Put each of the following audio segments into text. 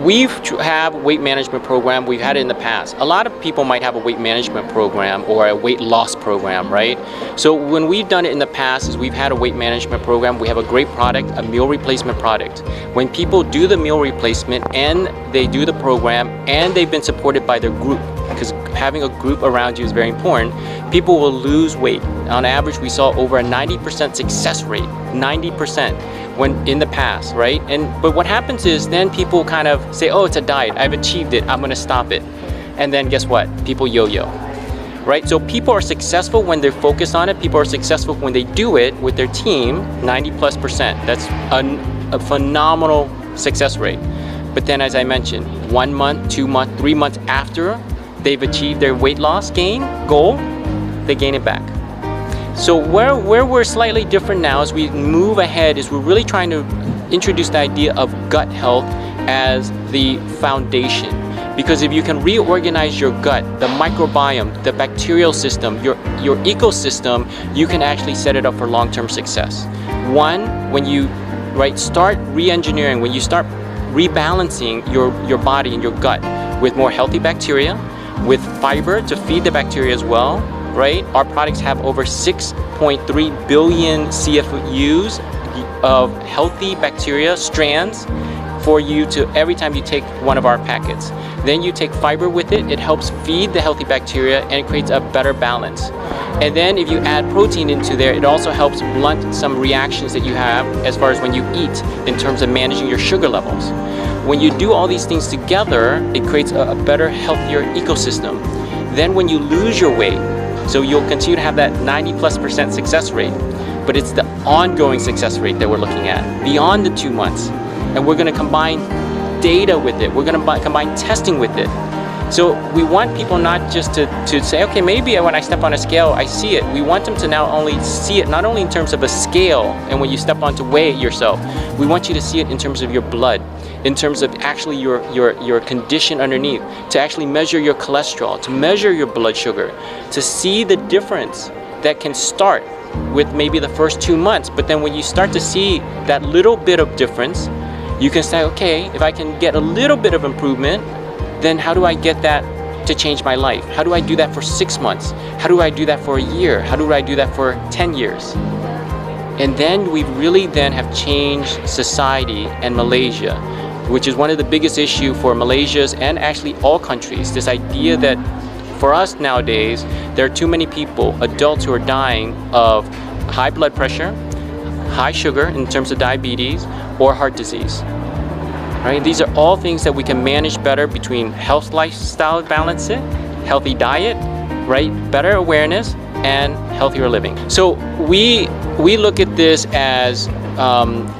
have weight management program. We've had it in the past. A lot of people might have a weight management program or a weight loss program, right? So when we've done it in the past is we've had a weight management program. We have a great product, a meal replacement product. When people do the meal replacement and they do the program and they've been supported by their group, because having a group around you is very important, people will lose weight. On average, we saw over a 90% success rate, 90%. When in the past, right? But what happens is then people kind of say, oh, it's a diet, I've achieved it, I'm gonna stop it. And then guess what? People yo-yo, right? So people are successful when they're focused on it. People are successful when they do it with their team, 90+%. That's a phenomenal success rate. But then as I mentioned, 1 month, 2 months, 3 months after they've achieved their weight loss goal, they gain it back. So where we're slightly different now as we move ahead is we're really trying to introduce the idea of gut health as the foundation. Because if you can reorganize your gut, the microbiome, the bacterial system, your ecosystem, you can actually set it up for long-term success. One, when you start re-engineering, when you start rebalancing your body and your gut with more healthy bacteria, with fiber to feed the bacteria as well, right? Our products have over 6.3 billion CFUs of healthy bacteria strands for you to every time you take one of our packets. Then you take fiber with it, it helps feed the healthy bacteria and it creates a better balance. And then if you add protein into there, it also helps blunt some reactions that you have as far as when you eat in terms of managing your sugar levels. When you do all these things together, it creates a better, healthier ecosystem. Then when you lose your weight, so you'll continue to have that 90+% success rate, but it's the ongoing success rate that we're looking at beyond the 2 months. And we're gonna combine data with it. We're gonna combine testing with it. So we want people not just to say, okay, maybe when I step on a scale, I see it. We want them to now only see it, not only in terms of a scale, and when you step on to weigh it yourself, we want you to see it in terms of your blood, in terms of actually your condition underneath, to actually measure your cholesterol, to measure your blood sugar, to see the difference that can start with maybe the first 2 months. But then when you start to see that little bit of difference, you can say, okay, if I can get a little bit of improvement, then how do I get that to change my life? How do I do that for 6 months? How do I do that for a year? How do I do that for 10 years? And then we really then have changed society and Malaysia, which is one of the biggest issues for Malaysia's and actually all countries. This idea that for us nowadays, there are too many people, adults, who are dying of high blood pressure, high sugar in terms of diabetes, or heart disease. Right? These are all things that we can manage better between health lifestyle balance, healthy diet, right? Better awareness and healthier living. So we look at this as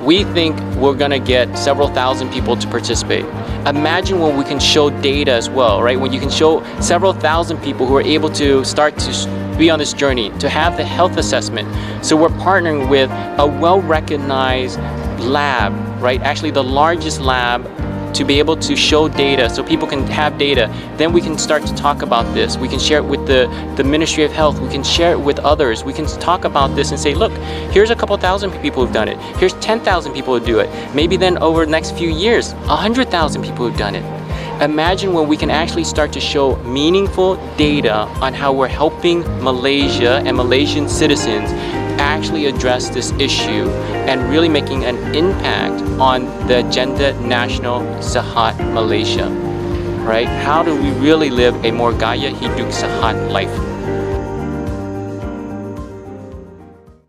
we think we're gonna get several thousand people to participate. Imagine when we can show data as well, right? When you can show several thousand people who are able to start to be on this journey, to have the health assessment. So we're partnering with a well-recognized lab, right? Actually the largest lab to be able to show data so people can have data. Then we can start to talk about this. We can share it with the Ministry of Health. We can share it with others. We can talk about this and say, look, here's a couple thousand people who've done it. Here's 10,000 people who do it. Maybe then over the next few years, 100,000 people who've done it. Imagine when we can actually start to show meaningful data on how we're helping Malaysia and Malaysian citizens actually address this issue and really making an impact on the agenda national Sehat Malaysia, right? How do we really live a more gaya hidup sehat life?